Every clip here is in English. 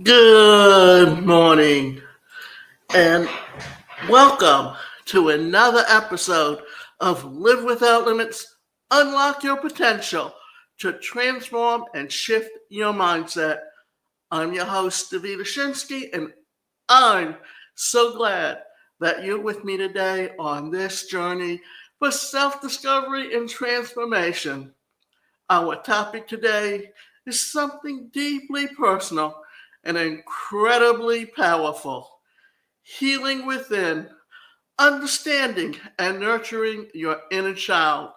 Good morning and welcome to another episode of Live Without Limits, Unlock Your Potential to Transform and Shift Your Mindset. I'm your host, Davida Shinsky, and I'm so glad that you're with me today on this journey for self-discovery and transformation. Our topic today is something deeply personal and incredibly powerful: healing within, understanding and nurturing your inner child.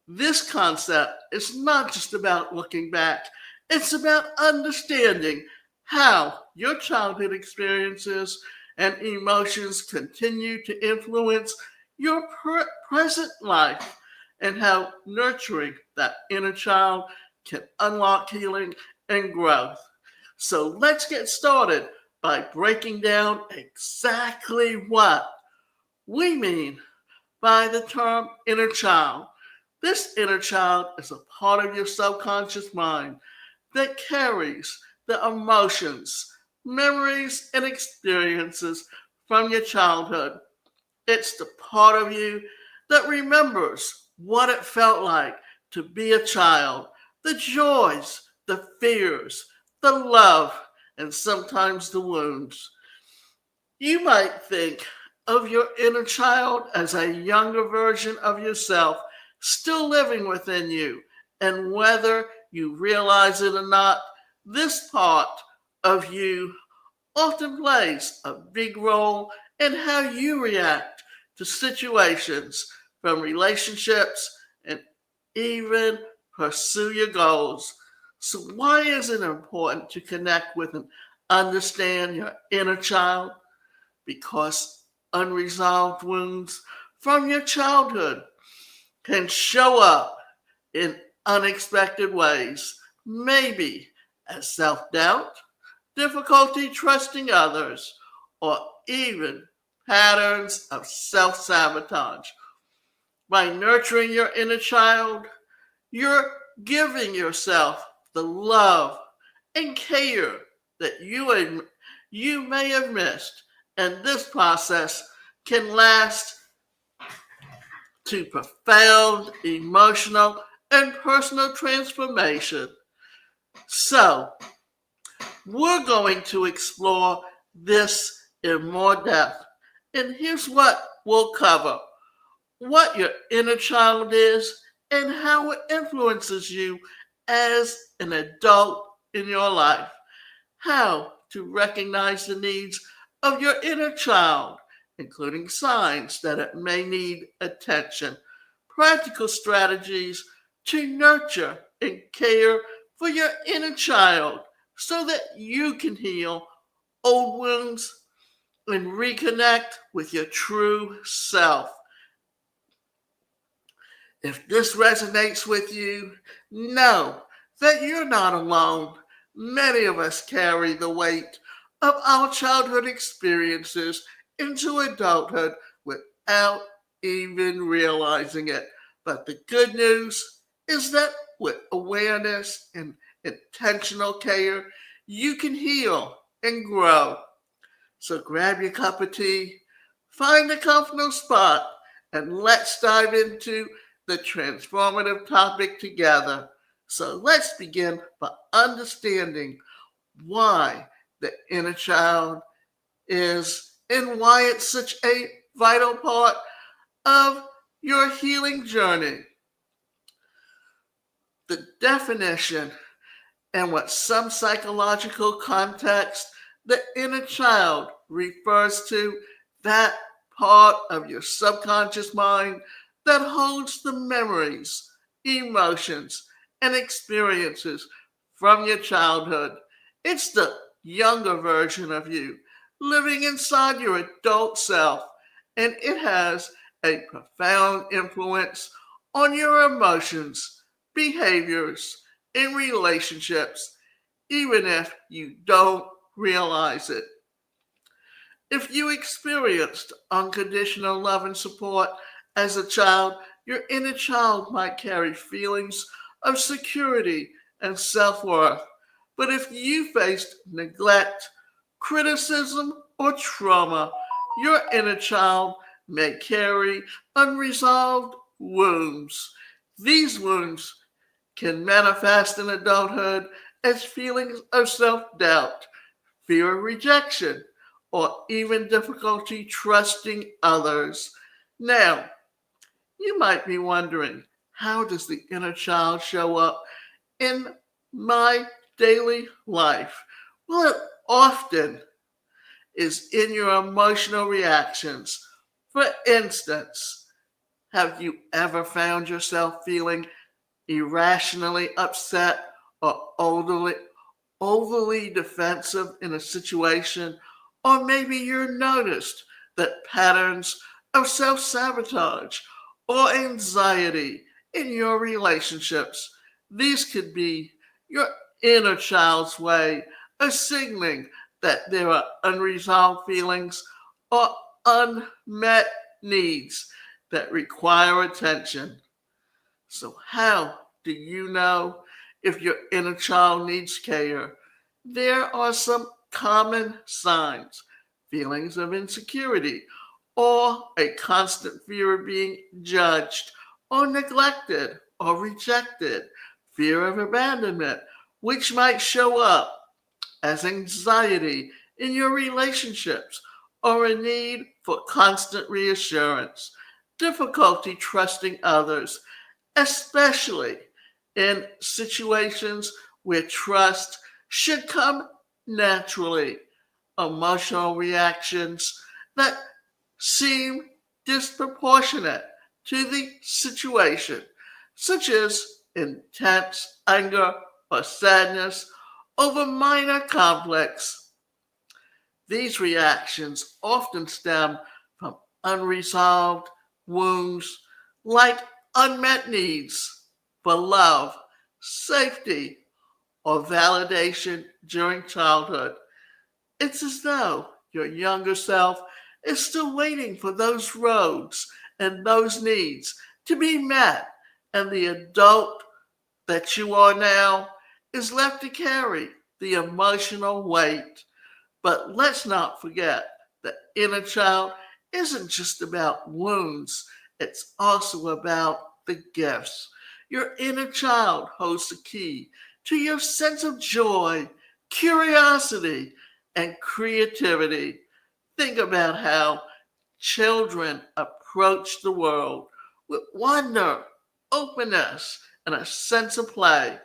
This concept is not just about looking back, it's about understanding how your childhood experiences and emotions continue to influence your present life, and how nurturing that inner child can unlock healing and growth. So let's get started by breaking down exactly what we mean by the term inner child. This inner child is a part of your subconscious mind that carries the emotions, memories, and experiences from your childhood. It's the part of you that remembers what it felt like to be a child, the joys, the fears, the love, and sometimes the wounds. You might think of your inner child as a younger version of yourself still living within you. And whether you realize it or not, this part of you often plays a big role in how you react to situations, from relationships, and even pursue your goals. So, why is it important to connect with and understand your inner child? Because unresolved wounds from your childhood can show up in unexpected ways, maybe as self doubt, difficulty trusting others, or even patterns of self sabotage. By nurturing your inner child, you're giving yourself the love and care that you may have missed, and this process can last to profound emotional and personal transformation. So, we're going to explore this in more depth. And here's what we'll cover: what your inner child is and how it influences you as an adult in your life, how to recognize the needs of your inner child, including signs that it may need attention, practical strategies to nurture and care for your inner child so that you can heal old wounds and reconnect with your true self. If this resonates with you, know that you're not alone. Many of us carry the weight of our childhood experiences into adulthood without even realizing it. But the good news is that with awareness and intentional care, you can heal and grow. So grab your cup of tea, find a comfortable spot, and let's dive into the transformative topic together. So let's begin by understanding why the inner child is and why it's such a vital part of your healing journey. The definition and what some psychological context, the inner child refers to that part of your subconscious mind that holds the memories, emotions, and experiences from your childhood. It's the younger version of you living inside your adult self, and it has a profound influence on your emotions, behaviors, and relationships, even if you don't realize it. If you experienced unconditional love and support as a child, your inner child might carry feelings of security and self worth. But if you faced neglect, criticism, or trauma, your inner child may carry unresolved wounds. These wounds can manifest in adulthood as feelings of self doubt, fear of rejection, or even difficulty trusting others. Now, you might be wondering, how does the inner child show up in my daily life? Well, it often is in your emotional reactions. For instance, have you ever found yourself feeling irrationally upset or overly defensive in a situation? Or maybe you're noticed that patterns of self sabotage or anxiety in your relationships. These could be your inner child's way of signaling that there are unresolved feelings or unmet needs that require attention. So, how do you know if your inner child needs care? There are some common signs: feelings of insecurity, or a constant fear of being judged, or neglected, or rejected, fear of abandonment, which might show up as anxiety in your relationships, or a need for constant reassurance, difficulty trusting others, especially in situations where trust should come naturally, emotional reactions that seem disproportionate to the situation, such as intense anger or sadness over minor conflicts. These reactions often stem from unresolved wounds like unmet needs for love, safety, or validation during childhood. It's as though your younger self is still waiting for those roads and those needs to be met, and the adult that you are now is left to carry the emotional weight. But let's not forget that inner child isn't just about wounds, it's also about the gifts. Your inner child holds the key to your sense of joy, curiosity, and creativity. Think about how children approach the world with wonder, openness, and a sense of play.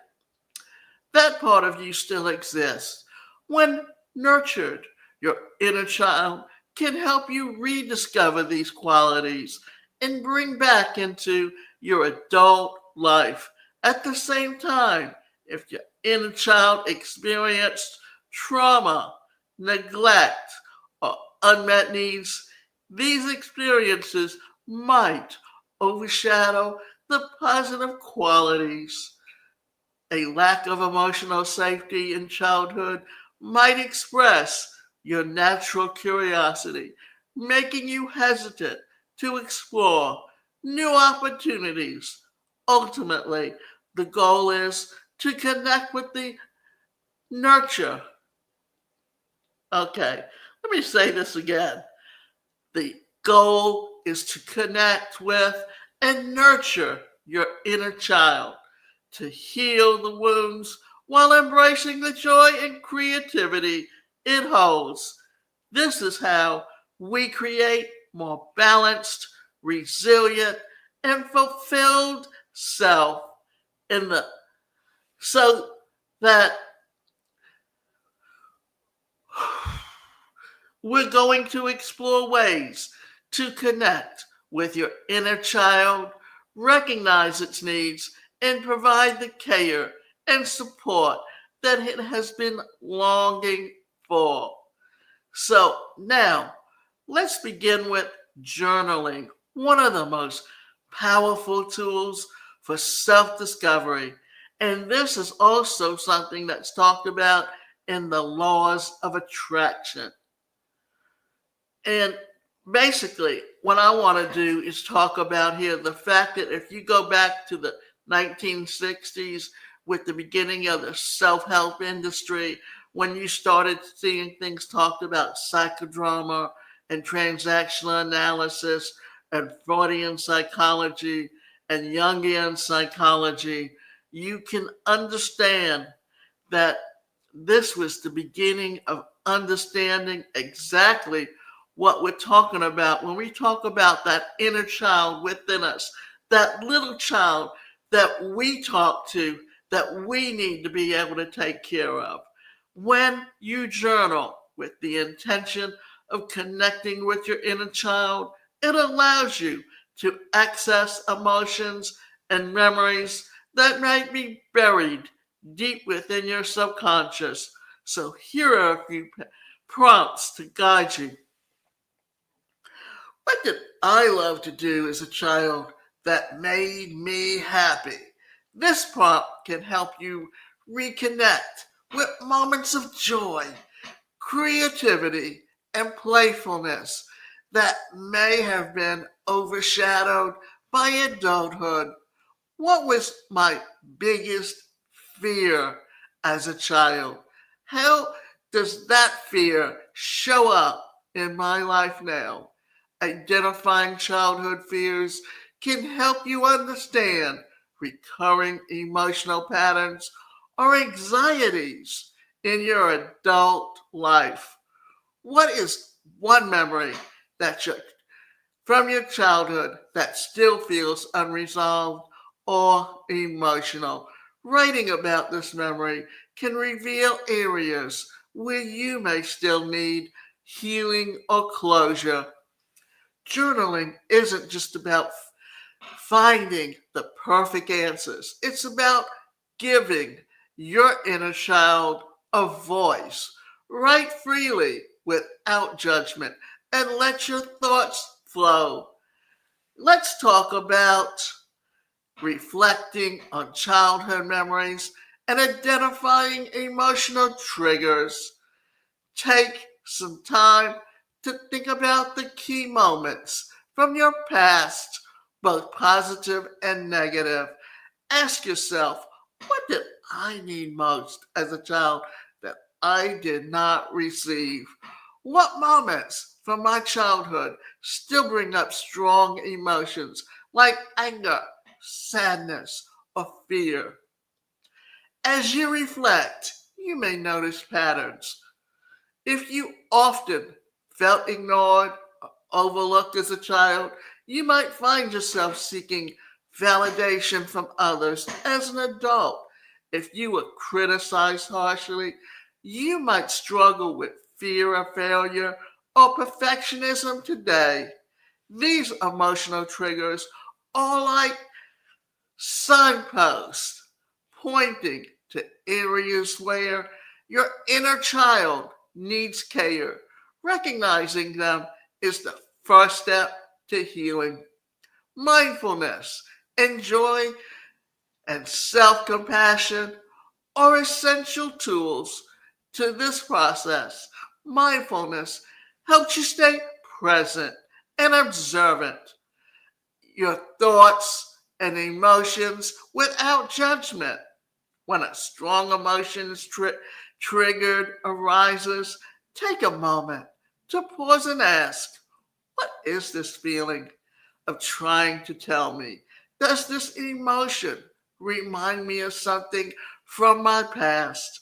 That part of you still exists. When nurtured, your inner child can help you rediscover these qualities and bring back into your adult life. At the same time, if your inner child experienced trauma, neglect, or unmet needs, these experiences might overshadow the positive qualities. A lack of emotional safety in childhood might express your natural curiosity, making you hesitant to explore new opportunities. Ultimately, the goal is to connect with the nurture. Okay, let me say this again. The goal is to connect with and nurture your inner child, to heal the wounds while embracing the joy and creativity it holds. This is how we create more balanced, resilient, and fulfilled self in the so that we're going to explore ways to connect with your inner child, recognize its needs, and provide the care and support that it has been longing for. So now, let's begin with journaling, one of the most powerful tools for self discovery. And this is also something that's talked about in the laws of attraction. And basically, what I want to do is talk about here the fact that if you go back to the 1960s, with the beginning of the self-help industry, when you started seeing things talked about psychodrama and transactional analysis and Freudian psychology and Jungian psychology, you can understand that this was the beginning of understanding exactly what we're talking about when we talk about that inner child within us, that little child that we talk to, that we need to be able to take care of. When you journal with the intention of connecting with your inner child, it allows you to access emotions and memories that might be buried deep within your subconscious. So here are a few prompts to guide you. What did I love to do as a child that made me happy? This prompt can help you reconnect with moments of joy, creativity, and playfulness that may have been overshadowed by adulthood. What was my biggest fear as a child? How does that fear show up in my life now? Identifying childhood fears can help you understand recurring emotional patterns or anxieties in your adult life. What is one memory that you from your childhood that still feels unresolved or emotional? Writing about this memory can reveal areas where you may still need healing or closure. Journaling isn't just about finding the perfect answers, it's about giving your inner child a voice. Write freely without judgment and let your thoughts flow. Let's talk about reflecting on childhood memories and identifying emotional triggers. Take some time to think about the key moments from your past, both positive and negative. Ask yourself, what did I need most as a child that I did not receive? What moments from my childhood still bring up strong emotions like anger, sadness, or fear? As you reflect, you may notice patterns. If you often felt ignored or overlooked as a child, you might find yourself seeking validation from others as an adult. If you were criticized harshly, you might struggle with fear of failure or perfectionism today. These emotional triggers are like signposts pointing to areas where your inner child needs care. Recognizing them is the first step to healing. Mindfulness, and joy, and self compassion are essential tools to this process. Mindfulness helps you stay present and observant. Your thoughts and emotions without judgment. When a strong emotion is triggered arises, take a moment to pause and ask, what is this feeling of trying to tell me? Does this emotion remind me of something from my past?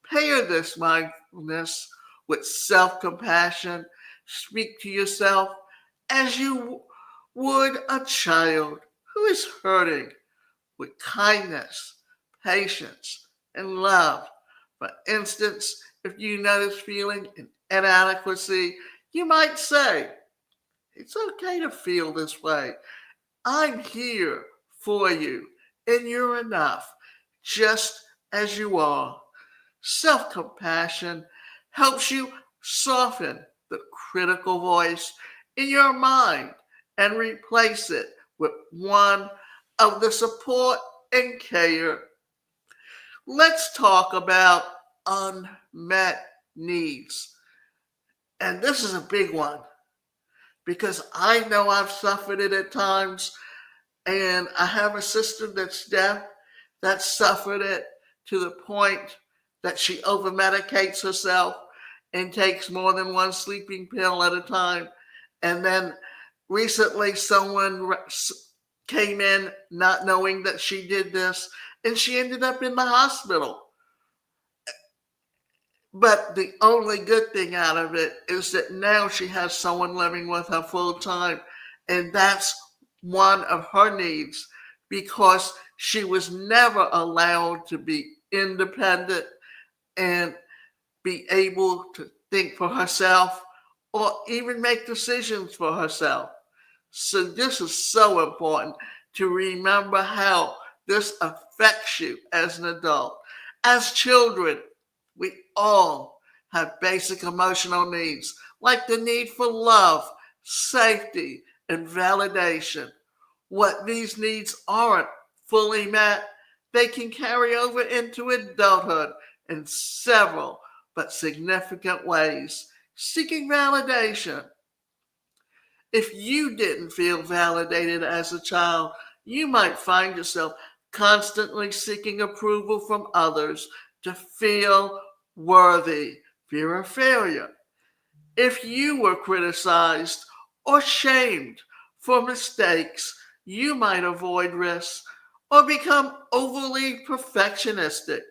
Pair this mindfulness with self compassion. Speak to yourself as you would a child who is hurting with kindness, patience, and love. For instance, if you notice feeling an inadequacy, you might say, it's okay to feel this way. I'm here for you, and you're enough, just as you are. Self compassion helps you soften the critical voice in your mind and replace it with one of the support and care. Let's talk about unmet needs. And this is a big one because I know I've suffered it at times, and I have a sister that's deaf, that suffered it to the point that she over-medicates herself and takes more than one sleeping pill at a time. And then recently someone came in not knowing that she did this, and she ended up in the hospital. But the only good thing out of it is that now she has someone living with her full time. And that's one of her needs, because she was never allowed to be independent and be able to think for herself or even make decisions for herself. So this is so important to remember how this affects you as an adult. As children, we all have basic emotional needs, like the need for love, safety, and validation. What these needs aren't fully met, they can carry over into adulthood in several but significant ways. Seeking validation. If you didn't feel validated as a child, you might find yourself constantly seeking approval from others to feel worthy, fear of failure. If you were criticized or shamed for mistakes, you might avoid risks or become overly perfectionistic.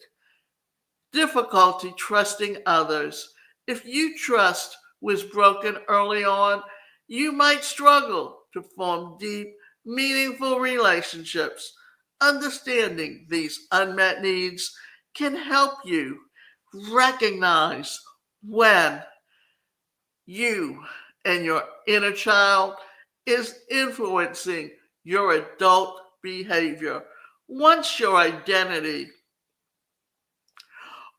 Difficulty trusting others. If you trust was broken early on, you might struggle to form deep, meaningful relationships. Understanding these unmet needs can help you recognize when you and your inner child is influencing your adult behavior. Once your identity,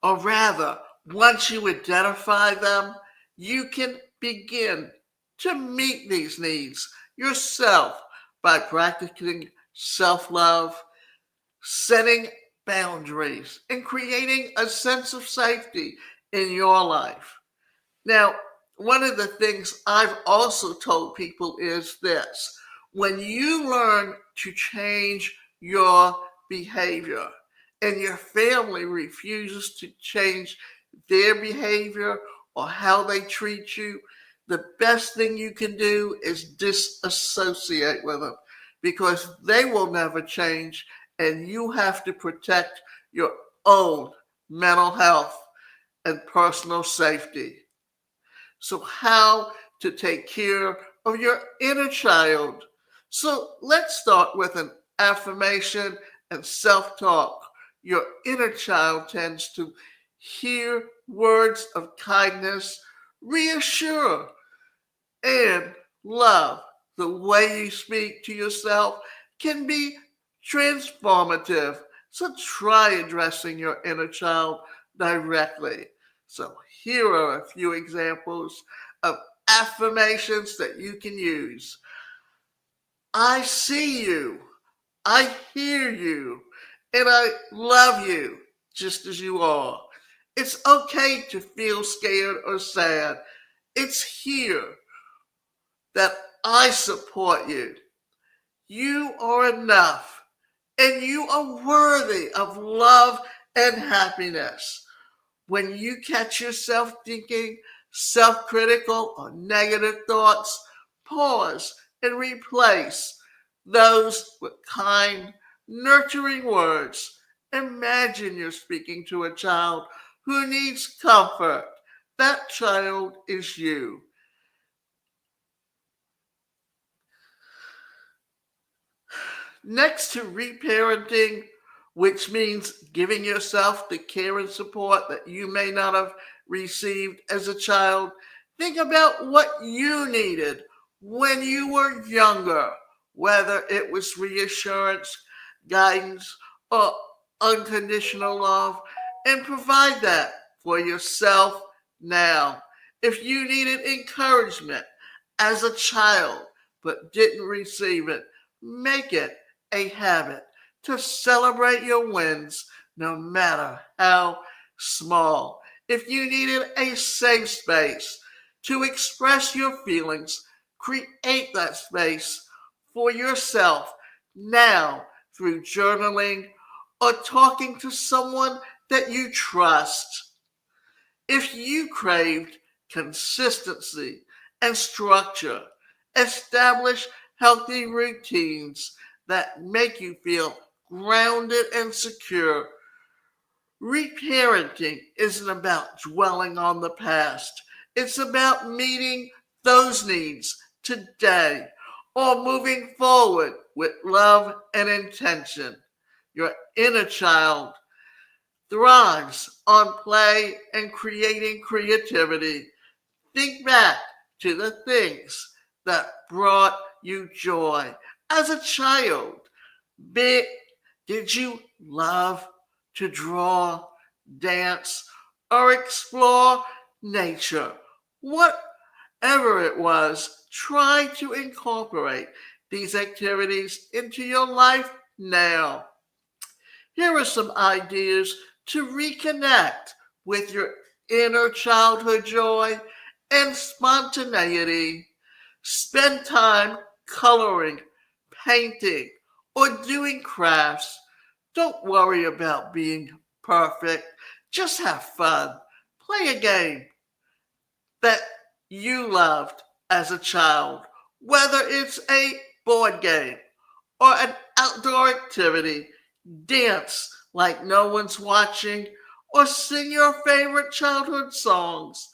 or rather, once you identify them, you can begin to meet these needs yourself by practicing self love, setting boundaries, and creating a sense of safety in your life. Now, one of the things I've also told people is this: when you learn to change your behavior and your family refuses to change their behavior or how they treat you, the best thing you can do is disassociate with them, because they will never change, and you have to protect your own mental health and personal safety. So, how to take care of your inner child? So, let's start with an affirmation and self talk. Your inner child tends to hear words of kindness, reassure, and love. The way you speak to yourself can be transformative. So try addressing your inner child directly. So here are a few examples of affirmations that you can use. I see you. I hear you. And I love you just as you are. It's okay to feel scared or sad. It's here that I support you. You are enough, and you are worthy of love and happiness. When you catch yourself thinking self critical or negative thoughts, pause and replace those with kind, nurturing words. Imagine you're speaking to a child who needs comfort. That child is you. Next to reparenting, which means giving yourself the care and support that you may not have received as a child, think about what you needed when you were younger, whether it was reassurance, guidance, or unconditional love, and provide that for yourself now. If you needed encouragement as a child but didn't receive it, make it a habit to celebrate your wins, no matter how small. If you needed a safe space to express your feelings, create that space for yourself now through journaling or talking to someone that you trust. If you craved consistency and structure, establish healthy routines that make you feel grounded and secure. Reparenting isn't about dwelling on the past. It's about meeting those needs today or moving forward with love and intention. Your inner child thrives on play and creating creativity. Think back to the things that brought you joy as a child. Be, did you love to draw, dance, or explore nature? Whatever it was, try to incorporate these activities into your life now. Here are some ideas to reconnect with your inner childhood joy and spontaneity. Spend time coloring, painting, or doing crafts. Don't worry about being perfect. Just have fun. Play a game that you loved as a child, whether it's a board game or an outdoor activity. Dance like no one's watching, or sing your favorite childhood songs.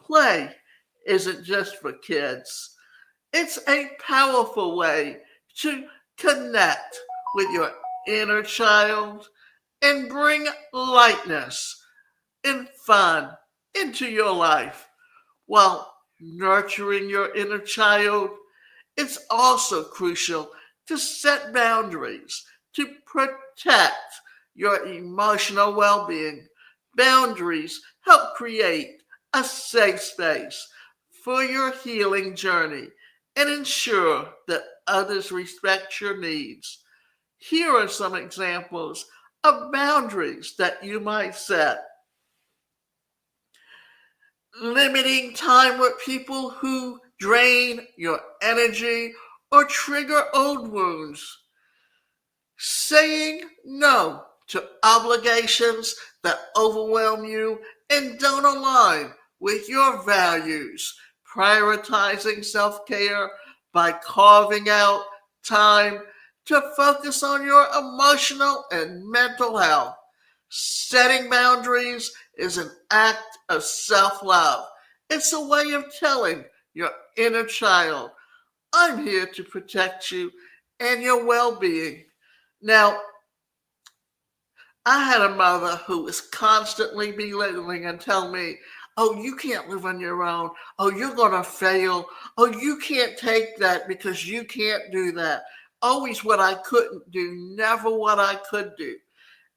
Play isn't just for kids, it's a powerful way to connect with your inner child and bring lightness and fun into your life. While nurturing your inner child, it's also crucial to set boundaries to protect your emotional well being. Boundaries help create a safe space for your healing journey and ensure that others respect your needs. Here are some examples of boundaries that you might set. Limiting time with people who drain your energy or trigger old wounds. Saying no to obligations that overwhelm you and don't align with your values. Prioritizing self care by carving out time to focus on your emotional and mental health. Setting boundaries is an act of self love. It's a way of telling your inner child, I'm here to protect you and your well being. Now, I had a mother who was constantly belittling and telling me, oh, you can't live on your own. Oh, you're going to fail. Oh, you can't take that because you can't do that. Always what I couldn't do, never what I could do.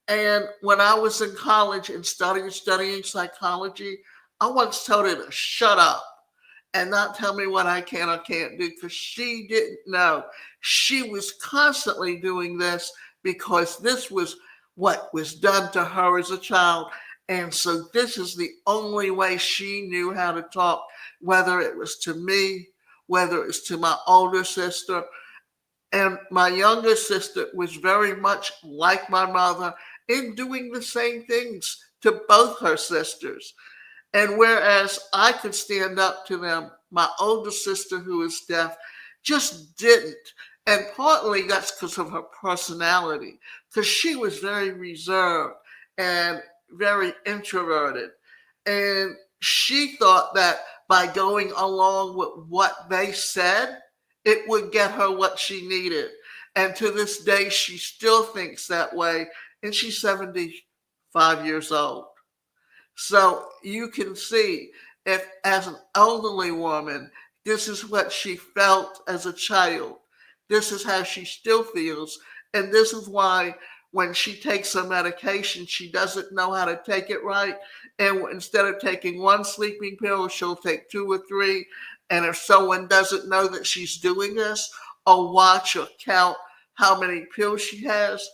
And when I was in college and studying psychology, I once told her to shut up and not tell me what I can or can't do because she didn't know. She was constantly doing this because this was what was done to her as a child. And so this is the only way she knew how to talk, whether it was to me, whether it was to my older sister. And my younger sister was very much like my mother in doing the same things to both her sisters. And whereas I could stand up to them, my older sister, who is deaf, just didn't. And partly that's because of her personality, because she was very reserved and very introverted. And she thought that by going along with what they said, it would get her what she needed. And to this day, she still thinks that way. And she's 75 years old. So you can see if, as an elderly woman, this is what she felt as a child. This is how she still feels. And this is why when she takes her medication, she doesn't know how to take it right. And instead of taking one sleeping pill, she'll take two or three. And if someone doesn't know that she's doing this or watch or count how many pills she has,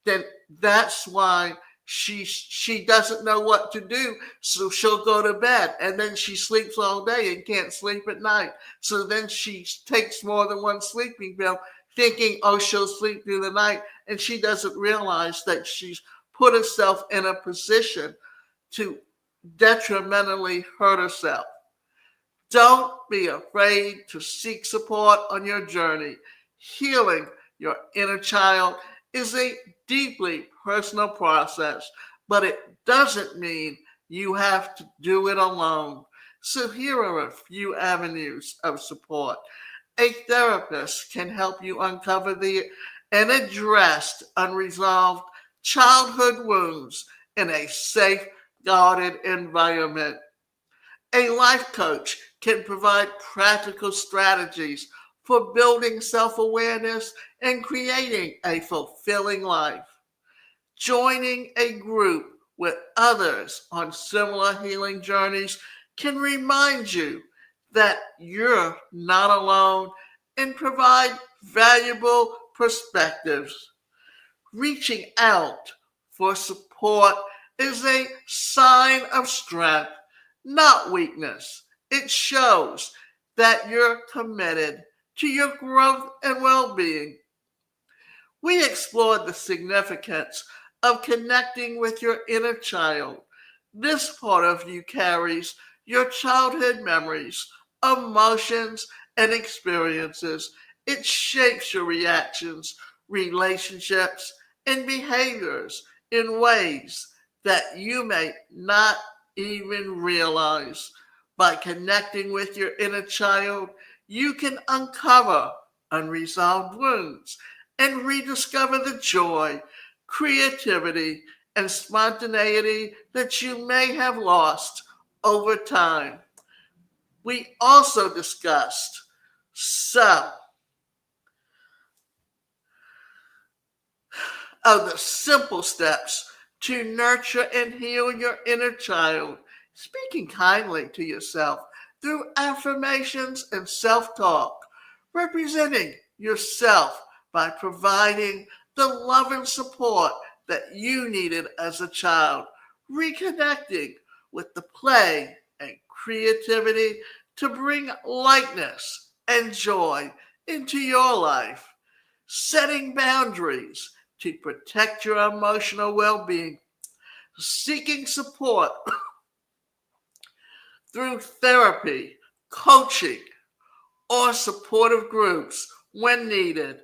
then that's why she doesn't know what to do, so she'll go to bed and then she sleeps all day and can't sleep at night. So then she takes more than one sleeping pill thinking, oh, she'll sleep through the night, and she doesn't realize that she's put herself in a position to detrimentally hurt herself. Don't be afraid to seek support on your journey. Healing your inner child is a deeply personal process, but it doesn't mean you have to do it alone. So here are a few avenues of support. A therapist can help you uncover the and address unresolved childhood wounds in a safe, guarded environment. A life coach can provide practical strategies for building self awareness and creating a fulfilling life. Joining a group with others on similar healing journeys can remind you that you're not alone and provide valuable perspectives. Reaching out for support is a sign of strength, not weakness. It shows that you're committed to your growth and well being. We explored the significance of connecting with your inner child. This part of you carries your childhood memories, emotions, and experiences. It shapes your reactions, relationships, and behaviors in ways that you may not even realize. By connecting with your inner child, you can uncover unresolved wounds and rediscover the joy, creativity, and spontaneity that you may have lost over time. We also discussed some of the simple steps to nurture and heal your inner child, speaking kindly to yourself through affirmations and self talk, representing yourself by providing the love and support that you needed as a child, reconnecting with the play and creativity to bring lightness and joy into your life, setting boundaries to protect your emotional well being, seeking support through therapy, coaching, or supportive groups when needed.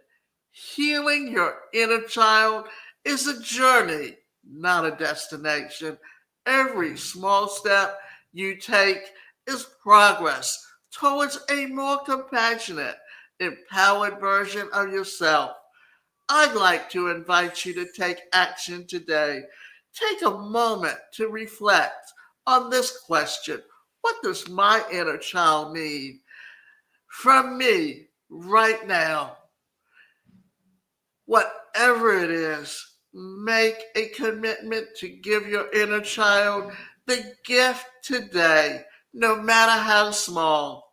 Healing your inner child is a journey, not a destination. Every small step you take is progress towards a more compassionate, empowered version of yourself. I'd like to invite you to take action today. Take a moment to reflect on this question. What does my inner child need from me right now? Whatever it is, make a commitment to give your inner child the gift today, no matter how small.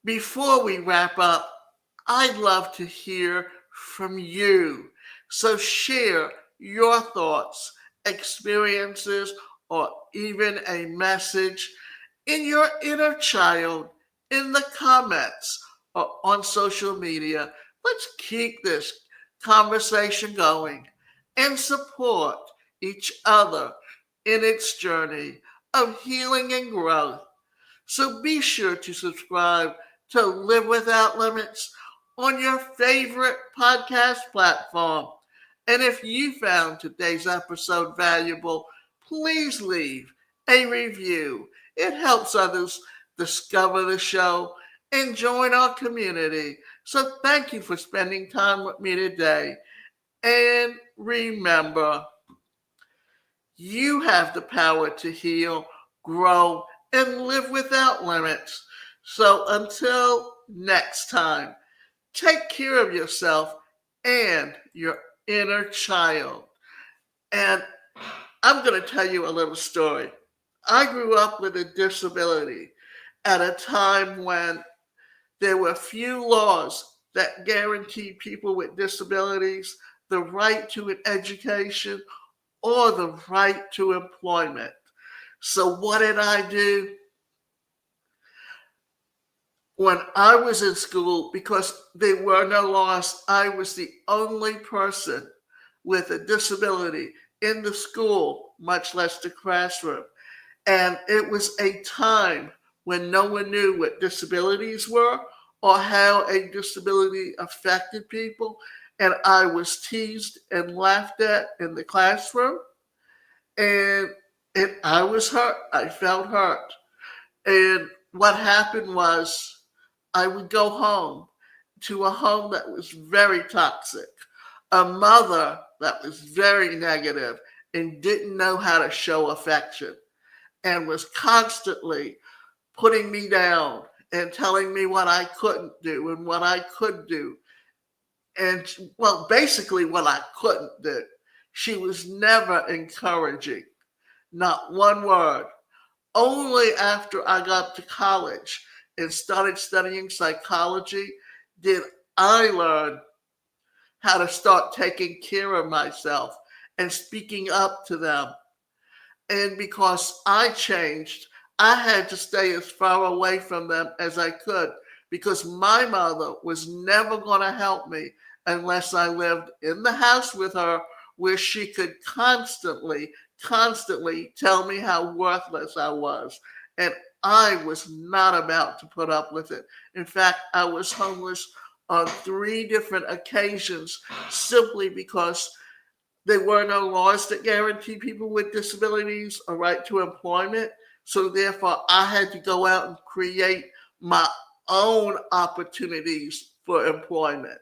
Before we wrap up, I'd love to hear from you. So share your thoughts, experiences, or even a message in your inner child in the comments or on social media. Let's keep this conversation going and support each other in its journey of healing and growth. So be sure to subscribe to Live Without Limits on your favorite podcast platform. And if you found today's episode valuable, please leave a review. It helps others discover the show and join our community. So thank you for spending time with me today. And remember, you have the power to heal, grow, and live without limits. So until next time, take care of yourself and your inner child. And I'm going to tell you a little story. I grew up with a disability at a time when there were few laws that guaranteed people with disabilities the right to an education or the right to employment. So what did I do? when I was in school, because there were no laws, I was the only person with a disability in the school, much less the classroom. And it was a time when no one knew what disabilities were or how a disability affected people. And I was teased and laughed at in the classroom. And, I was hurt. I felt hurt. And what happened was I would go home to a home that was very toxic, a mother that was very negative and didn't know how to show affection and was constantly putting me down and telling me what I couldn't do and what I could do. And well, basically what I couldn't do. She was never encouraging, not one word. Only after I got to college and started studying psychology did I learn how to start taking care of myself and speaking up to them. And because I changed, I had to stay as far away from them as I could because my mother was never going to help me unless I lived in the house with her where she could constantly tell me how worthless I was. And I was not about to put up with it. In fact, I was homeless on 3 different occasions simply because there were no laws that guarantee people with disabilities a right to employment. So therefore, I had to go out and create my own opportunities for employment.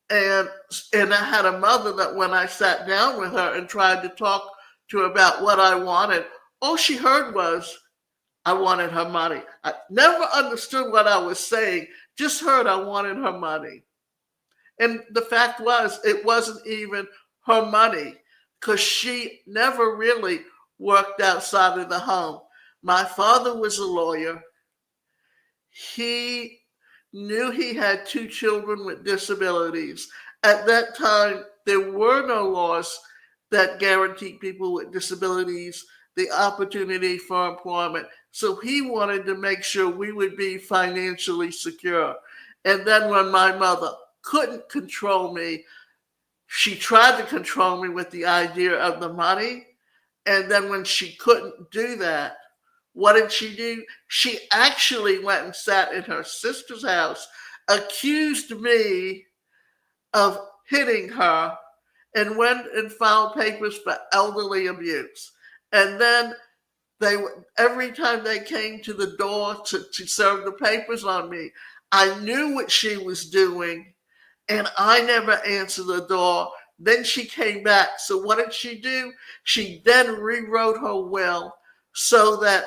And and I had a mother that when I sat down with her and tried to talk to her about what I wanted, all she heard was I wanted her money. I never understood what I was saying, just heard I wanted her money. And the fact was, it wasn't even her money because she never really worked outside of the home. My father was a lawyer. He knew he had 2 children with disabilities. At that time, there were no laws that guaranteed people with disabilities the opportunity for employment. So he wanted to make sure we would be financially secure. And then when my mother couldn't control me, she tried to control me with the idea of the money. And then when she couldn't do that, what did she do? She actually went and sat in her sister's house, accused me of hitting her, and went and filed papers for elderly abuse. And then they every time they came to the door to serve the papers on me, I knew what she was doing and I never answered the door. Then she came back. So what did she do? She then rewrote her will so that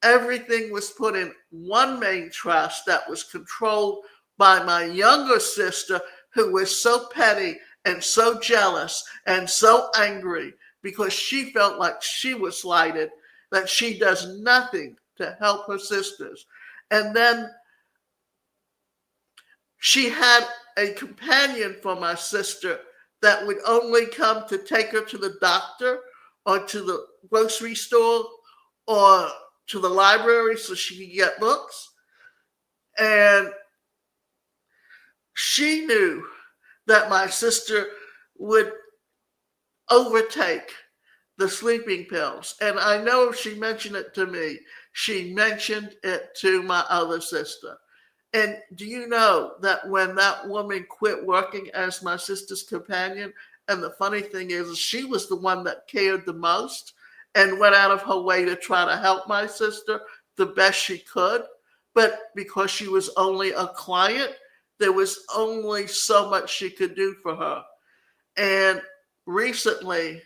everything was put in one main trust that was controlled by my younger sister, who was so petty and so jealous and so angry because she felt like she was slighted, that she does nothing to help her sisters. And then she had a companion for my sister that would only come to take her to the doctor or to the grocery store or to the library so she could get books. And she knew that my sister would overtake the sleeping pills. And I know she mentioned it to me. She mentioned it to my other sister. And do you know that when that woman quit working as my sister's companion, and the funny thing is, she was the one that cared the most and went out of her way to try to help my sister the best she could. But because she was only a client, there was only so much she could do for her. And recently,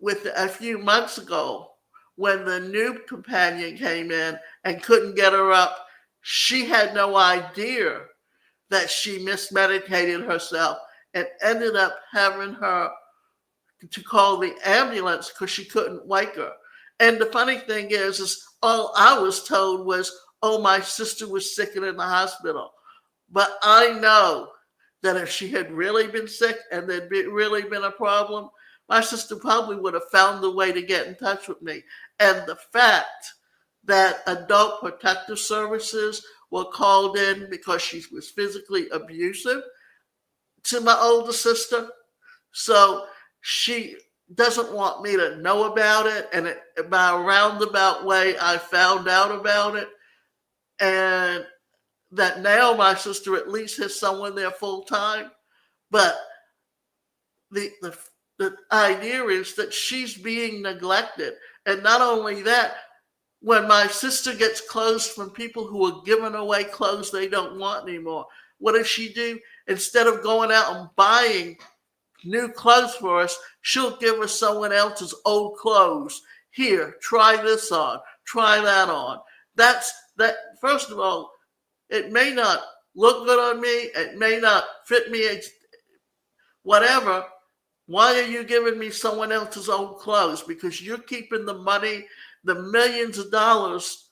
with a few months ago, when the new companion came in and couldn't get her up, she had no idea that she mismedicated herself and ended up having her to call the ambulance because she couldn't wake her. And the funny thing is all I was told was, oh, my sister was sick and in the hospital. But I know that if she had really been sick and there'd really been a problem, my sister probably would have found a way to get in touch with me. And the fact that Adult Protective Services were called in because she was physically abusive to my older sister. So she doesn't want me to know about it. And by a roundabout way, I found out about it. And that now my sister at least has someone there full time. But the, the, the idea is that she's being neglected. And not only that, when my sister gets clothes from people who are giving away clothes they don't want anymore, what does she do? Instead of going out and buying new clothes for us, she'll give us someone else's old clothes. Here, try this on, try that on. That's that. First of all, it may not look good on me, it may not fit me, whatever. Why are you giving me someone else's old clothes? Because you're keeping the money, the millions of dollars,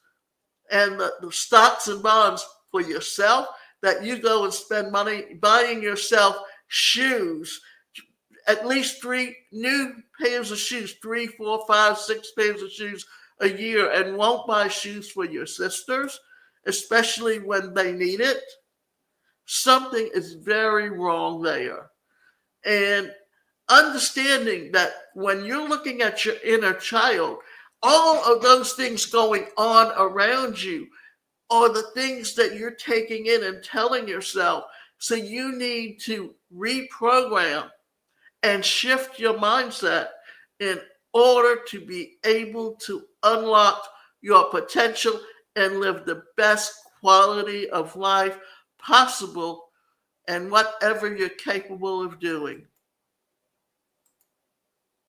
and the stocks and bonds for yourself, that you go and spend money buying yourself shoes, at least 3 new pairs of shoes, 3, 4, 5, 6 pairs of shoes a year, and won't buy shoes for your sisters, especially when they need it. Something is very wrong there. And understanding that when you're looking at your inner child, all of those things going on around you are the things that you're taking in and telling yourself. So you need to reprogram and shift your mindset in order to be able to unlock your potential and live the best quality of life possible and whatever you're capable of doing.